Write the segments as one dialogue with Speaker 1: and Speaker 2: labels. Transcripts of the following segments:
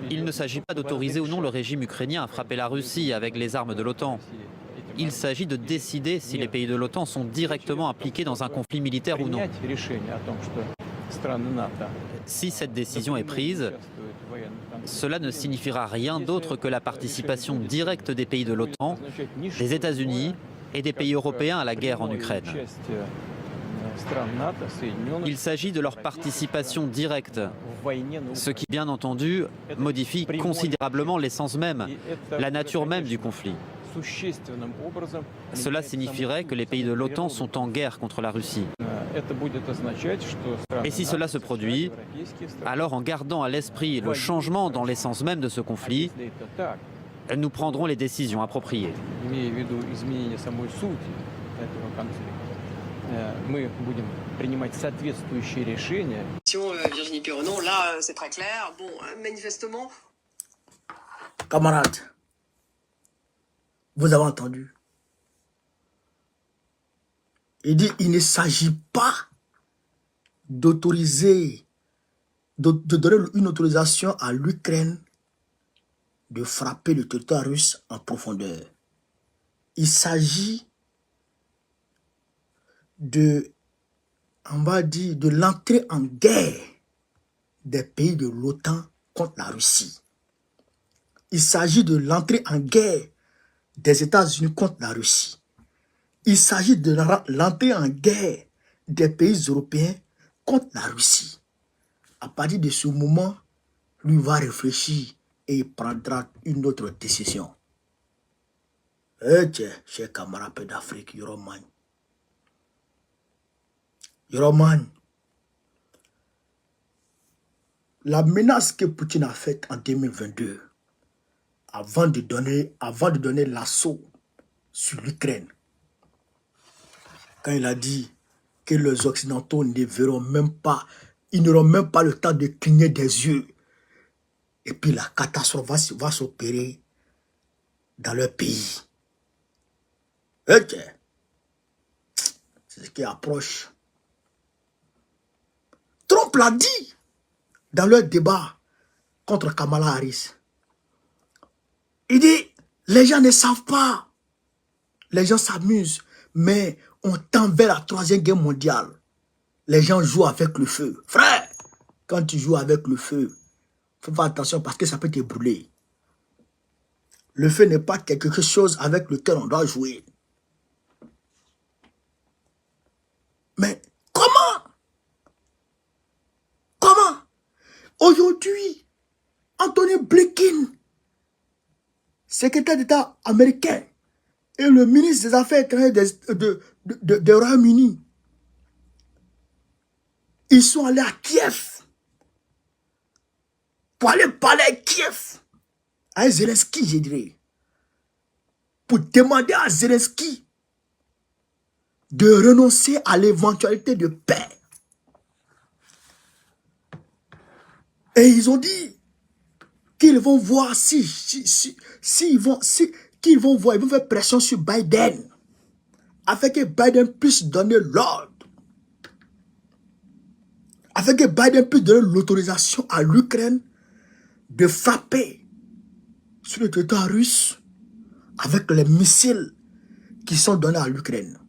Speaker 1: Il ne s'agit pas d'autoriser ou non le régime ukrainien à frapper la Russie avec les armes de l'OTAN. Il s'agit de décider si les pays de l'OTAN sont directement impliqués dans un conflit militaire ou non. Si cette décision est prise, cela ne signifiera rien d'autre que la participation directe des pays de l'OTAN, des États-Unis et des pays européens à la guerre en Ukraine. Il s'agit de leur participation directe, ce qui, bien entendu, modifie considérablement l'essence même, la nature même du conflit. Cela signifierait que les pays de l'OTAN sont en guerre contre la Russie. Et si cela se produit, alors en gardant à l'esprit le changement dans l'essence même de ce conflit, nous prendrons les décisions appropriées.
Speaker 2: Virginie Pironon, là c'est très clair. Bon, manifestement.
Speaker 3: Camarades, vous avez entendu. Il dit il ne s'agit pas d'autoriser, de donner une autorisation à l'Ukraine de frapper le territoire russe en profondeur. Il s'agit on va dire, de l'entrée en guerre des pays de l'OTAN contre la Russie. Il s'agit de l'entrée en guerre des États-Unis contre la Russie. Il s'agit de l'entrée en guerre des pays européens contre la Russie. À partir de ce moment, lui va réfléchir et il prendra une autre décision. Eh tiens, chers camarades d'Afrique, Yoroman. Yoroman, la menace que Poutine a faite en 2022, avant de donner l'assaut sur l'Ukraine, quand il a dit que les Occidentaux ne verront même pas, ils n'auront même pas le temps de cligner des yeux, et puis la catastrophe va s'opérer dans leur pays. Ok. C'est ce qui approche. Trump l'a dit dans leur débat contre Kamala Harris. Il dit, les gens ne savent pas. Les gens s'amusent, mais on tend vers la troisième guerre mondiale. Les gens jouent avec le feu. Frère, quand tu joues avec le feu, il faut faire attention parce que ça peut te brûler. Le feu n'est pas quelque chose avec lequel on doit jouer. Mais comment? Comment? Aujourd'hui, Anthony Blinken, secrétaire d'État américain, et le ministre des Affaires étrangères de Royaume-Uni, ils sont allés à Kiev pour aller parler à Kiev, à Zelensky, je dirais, pour demander à Zelensky de renoncer à l'éventualité de paix. Et ils ont dit qu'ils vont voir qu'ils vont faire pression sur Biden, afin que Biden puisse donner l'ordre, afin que Biden puisse donner l'autorisation à l'Ukraine de frapper sur le territoire russe avec les missiles qui sont donnés à l'Ukraine.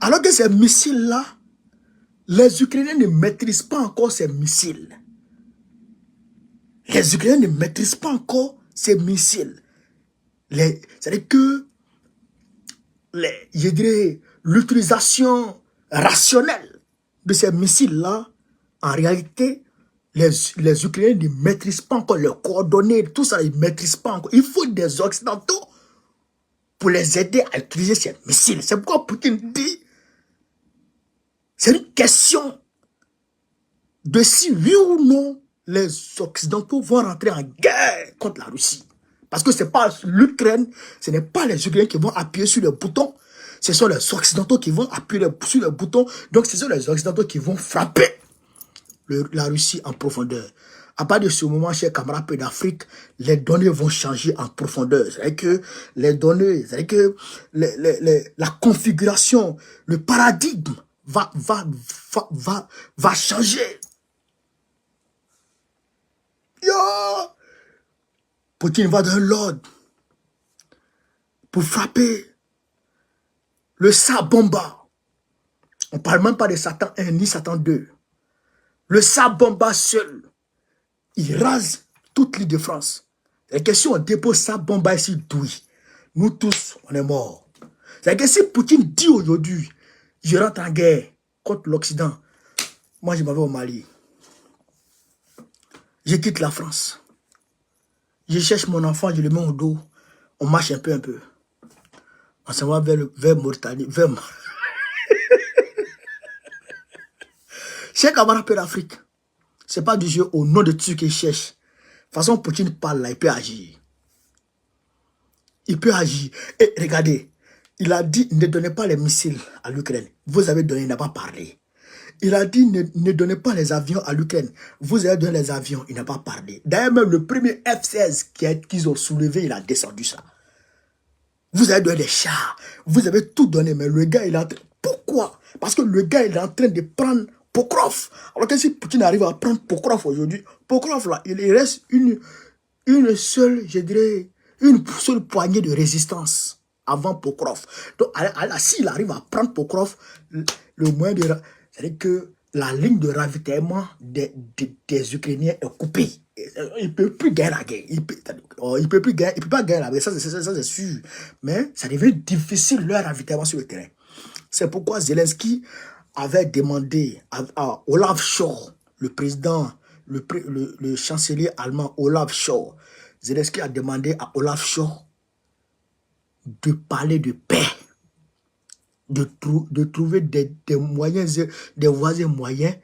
Speaker 3: Alors que ces missiles-là, les Ukrainiens ne maîtrisent pas encore ces missiles. Les Ukrainiens ne maîtrisent pas encore ces missiles. C'est-à-dire que, je dirais, l'utilisation rationnelle de ces missiles-là, en réalité, les Ukrainiens ne maîtrisent pas encore leurs coordonnées, tout ça, ils ne maîtrisent pas encore. Il faut des Occidentaux pour les aider à utiliser ces missiles. C'est pourquoi Poutine dit, c'est une question de si oui ou non les Occidentaux vont rentrer en guerre contre la Russie. Parce que ce n'est pas l'Ukraine, ce n'est pas les Ukrainiens qui vont appuyer sur le bouton, ce sont les Occidentaux qui vont appuyer sur le bouton, donc ce sont les Occidentaux qui vont frapper la Russie en profondeur. À partir de ce moment, chers camarades d'Afrique, les données vont changer en profondeur. C'est-à-dire que les données, c'est-à-dire que la configuration, le paradigme va changer. Poutine va dans l'ordre pour frapper le Sabomba. On ne parle même pas de Satan 1 ni Satan 2. Le Sabomba seul, il rase toute l'île de France. C'est que si on dépose Sabomba ici, douille, nous tous, on est morts. C'est que si Poutine dit aujourd'hui, je rentre en guerre contre l'Occident, moi je m'en vais au Mali. Je quitte la France. Je cherche mon enfant, je le mets au dos. On marche un peu. On s'en va vers Mauritanie, Cheikh Amara Père d'Afrique. Ce n'est pas du jeu au nom de ceux qui cherchent. De toute façon, Poutine parle là, il peut agir. Il peut agir. Et regardez, il a dit ne donnez pas les missiles à l'Ukraine. Vous avez donné, il n'a pas parlé. Il a dit ne donnez pas les avions à l'Ukraine. Vous avez donné les avions, il n'a pas parlé. D'ailleurs, même le premier F-16 qu'ils ont soulevé, il a descendu ça. Vous avez donné des chars. Vous avez tout donné, mais le gars, il est en train... Pourquoi? Parce que le gars, il est en train de prendre Pokrov. Alors que si Poutine arrive à prendre Pokrov aujourd'hui, Pokrov là, il reste une seule, je dirais, une seule poignée de résistance avant Pokrov. Donc, s'il arrive à prendre Pokrov, le moyen de... C'est-à-dire que la ligne de ravitaillement des Ukrainiens est coupée. Il ne peut plus gagner la guerre. Il peut plus gagner, il peut pas gagner la guerre, ça c'est sûr. Mais ça devient difficile leur ravitaillement sur le terrain. C'est pourquoi Zelensky avait demandé à Olaf Scholz, le président, le chancelier allemand Olaf Scholz, Zelensky a demandé à Olaf Scholz de parler de paix, de trouver des moyens, des voisins moyens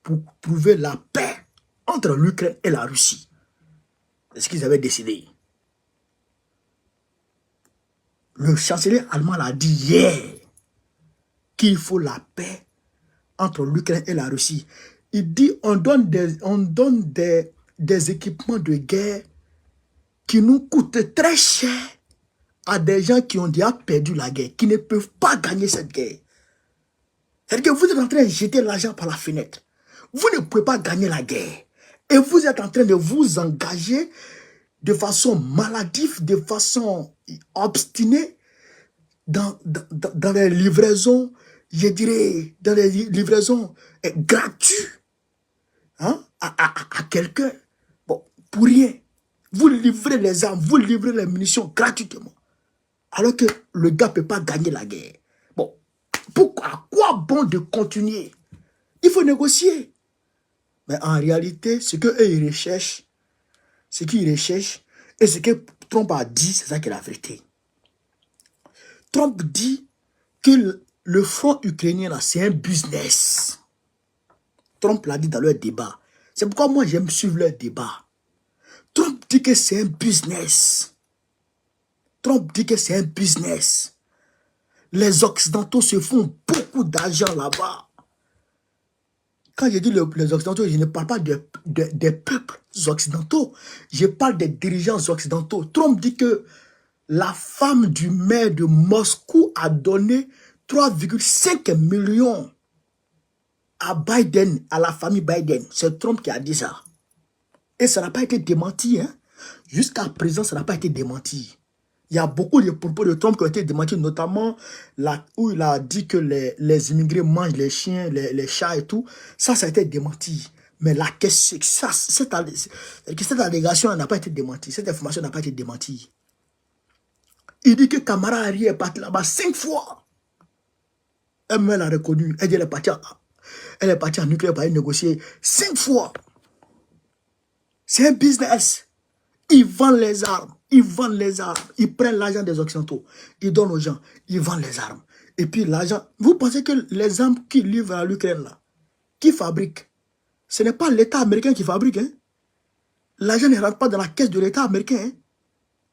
Speaker 3: pour trouver la paix entre l'Ukraine et la Russie. C'est ce qu'ils avaient décidé. Le chancelier allemand l'a dit hier qu'il faut la paix entre l'Ukraine et la Russie. Il dit on donne des équipements de guerre qui nous coûtent très cher à des gens qui ont déjà perdu la guerre, qui ne peuvent pas gagner cette guerre. C'est-à-dire que vous êtes en train de jeter l'argent par la fenêtre. Vous ne pouvez pas gagner la guerre. Et vous êtes en train de vous engager de façon maladive, de façon obstinée dans les livraisons, je dirais, dans les livraisons gratuites à quelqu'un. Bon, pour rien. Vous livrez les armes, vous livrez les munitions gratuitement. Alors que le gars ne peut pas gagner la guerre. Bon, à quoi bon de continuer? Il faut négocier. Mais en réalité, ce qu'eux ils recherchent, ce qu'ils recherchent, et ce que Trump a dit, c'est ça qui est la vérité. Trump dit que le front ukrainien, là, c'est un business. Trump l'a dit dans leur débat. C'est pourquoi moi, j'aime suivre leur débat. Trump dit que c'est un business. Trump dit que c'est un business. Les Occidentaux se font beaucoup d'argent là-bas. Quand je dis les Occidentaux, je ne parle pas des peuples occidentaux. Je parle des dirigeants occidentaux. Trump dit que la femme du maire de Moscou a donné 3,5 millions à Biden, à la famille Biden. C'est Trump qui a dit ça. Et ça n'a pas été démenti. Hein? Jusqu'à présent, ça n'a pas été démenti. Il y a beaucoup de propos de Trump qui ont été démentis, notamment là où il a dit que les immigrés mangent les chiens, les chats et tout. Ça a été démenti. Mais la question, cette allégation n'a pas été démentie. Cette information n'a pas été démentie. Il dit que Kamala Harris est partie là-bas 5 fois. Elle l'a reconnu. Elle dit elle est partie en Ukraine pour aller négocier 5 fois. C'est un business. Ils vendent les armes. Ils vendent les armes. Ils prennent l'argent des Occidentaux. Ils donnent aux gens. Ils vendent les armes. Et puis l'argent... Vous pensez que les armes qu'ils livrent à l'Ukraine, là, qui fabriquent, ce n'est pas l'État américain qui fabrique. Hein? L'argent ne rentre pas dans la caisse de l'État américain. Hein?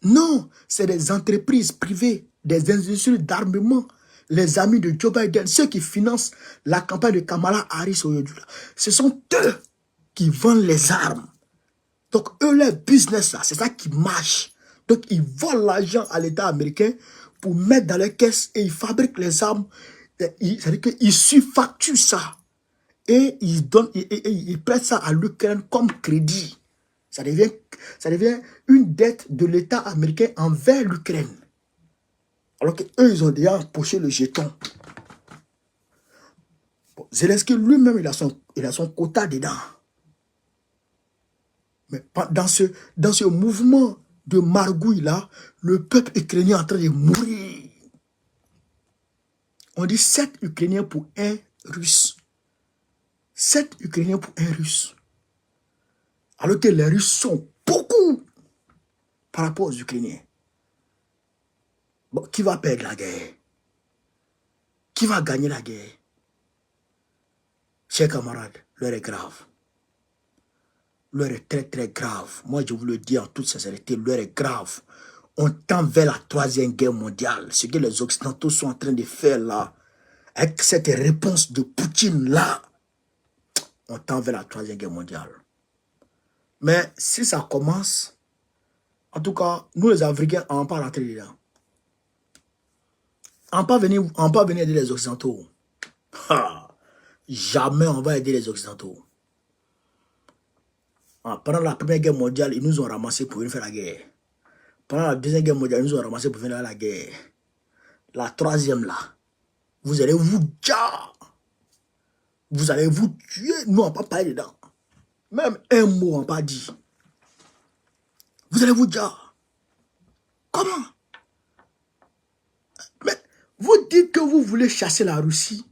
Speaker 3: Non, c'est des entreprises privées, des industries d'armement, les amis de Joe Biden, ceux qui financent la campagne de Kamala Harris aujourd'hui. Ce sont eux qui vendent les armes. Donc, eux, leur business, là, c'est ça qui marche. Donc, ils volent l'argent à l'État américain pour mettre dans les caisses et ils fabriquent les armes. C'est-à-dire qu'ils surfacturent ça. Et ils prêtent ça à l'Ukraine comme crédit. Ça devient une dette de l'État américain envers l'Ukraine. Alors qu'eux, ils ont déjà empoché le jeton. Bon, Zelensky lui-même, il a son quota dedans. Mais dans ce mouvement de margouille-là, le peuple ukrainien est en train de mourir. On dit 7 Ukrainiens pour 1 Russe. 7 Ukrainiens pour 1 Russe. Alors que les Russes sont beaucoup par rapport aux Ukrainiens. Bon, qui va perdre la guerre? Qui va gagner la guerre? Chers camarades, l'heure est grave. L'heure est très très grave. Moi, je vous le dis en toute sincérité, l'heure est grave. On tend vers la 3e guerre mondiale. Ce que les Occidentaux sont en train de faire là, avec cette réponse de Poutine là, on tend vers la 3e guerre mondiale. Mais si ça commence, en tout cas, nous les Africains, on ne va pas rentrer dedans. On ne va pas venir aider les Occidentaux. Ha! Jamais on va aider les Occidentaux. Pendant la 1re guerre mondiale, ils nous ont ramassés pour venir faire la guerre. Pendant la 2e guerre mondiale, ils nous ont ramassés pour venir faire la guerre. La 3e là, vous allez vous dire. Vous allez vous tuer. Nous, on ne va pas parler dedans. Même un mot, on n'a pas dit. Vous allez vous dire. Comment? Mais vous dites que vous voulez chasser la Russie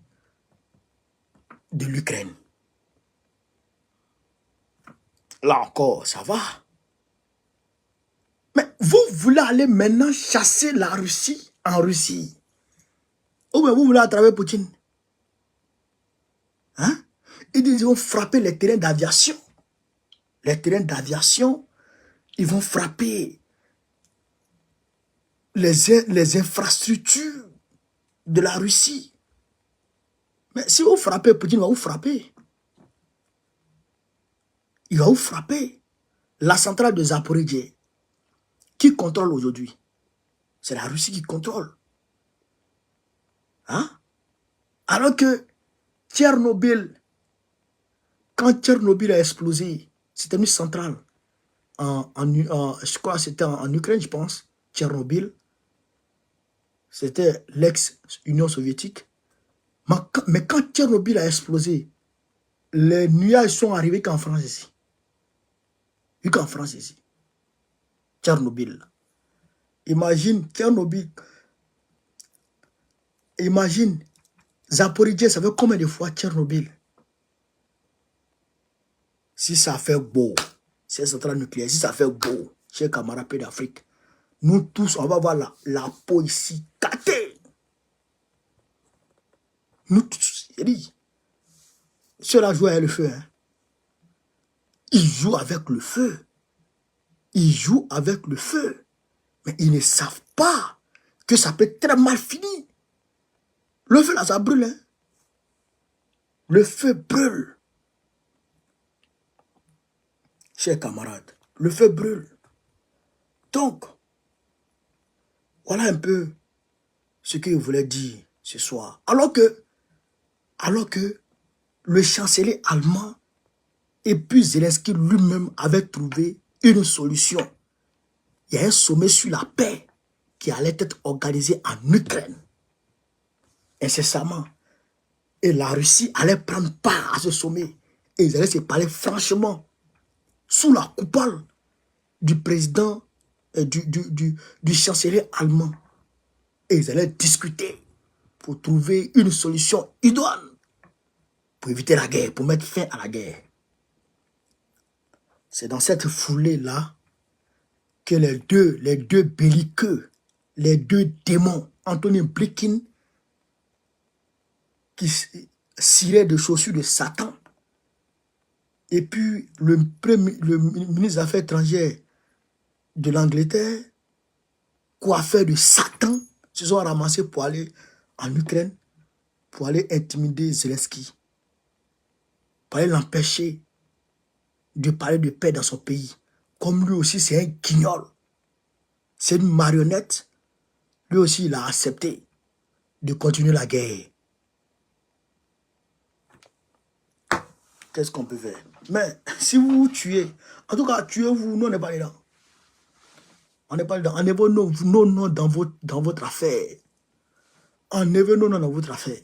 Speaker 3: de l'Ukraine. Là encore, ça va. Mais vous voulez aller maintenant chasser la Russie en Russie. Ou bien vous voulez attraper Poutine. Hein? Ils vont frapper les terrains d'aviation. Les terrains d'aviation, ils vont frapper les infrastructures de la Russie. Mais si vous frappez, Poutine va vous frapper. Il va vous frapper. La centrale de Zaporijie, qui contrôle aujourd'hui? C'est la Russie qui contrôle. Hein? Alors que Tchernobyl, quand Tchernobyl a explosé, c'était une centrale. Je crois que c'était en Ukraine, je pense. Tchernobyl. C'était l'ex-Union soviétique. Mais quand Tchernobyl a explosé, les nuages sont arrivés qu'en France ici. Et qu'en France ici. Tchernobyl. Imagine Tchernobyl. Imagine Zaporijie, ça fait combien de fois Tchernobyl? Si ça fait beau, c'est centrale nucléaire, si ça fait beau, chers camarades d'Afrique, nous tous, on va voir la peau ici cassée. Nous tous, il dit, ceux-là jouent avec le feu. Hein. Ils jouent avec le feu. Ils jouent avec le feu. Mais ils ne savent pas que ça peut très mal finir. Le feu là, ça brûle. Hein. Le feu brûle. Chers camarades, le feu brûle. Donc, voilà un peu ce que je voulais dire ce soir. Alors que le chancelier allemand et puis Zelensky lui-même avait trouvé une solution. Il y a un sommet sur la paix qui allait être organisé en Ukraine. Incessamment. Et la Russie allait prendre part à ce sommet. Et ils allaient se parler franchement sous la coupole du président, du chancelier allemand. Et ils allaient discuter pour trouver une solution idoine pour éviter la guerre, pour mettre fin à la guerre. C'est dans cette foulée-là que les deux belliqueux, les deux démons, Anthony Blinken, qui cirait de chaussures de Satan, et puis le ministre des Affaires étrangères de l'Angleterre, coiffeur de Satan, se sont ramassés pour aller en Ukraine, pour aller intimider Zelensky, pour aller l'empêcher de parler de paix dans son pays. Comme lui aussi, c'est un guignol. C'est une marionnette. Lui aussi, il a accepté de continuer la guerre. Qu'est-ce qu'on peut faire? Mais si vous vous tuez, en tout cas, tuez-vous, nous on n'est pas dedans. On n'est pas dedans. Enlevez nos noms dans votre affaire. Enlevez nos noms dans votre affaire.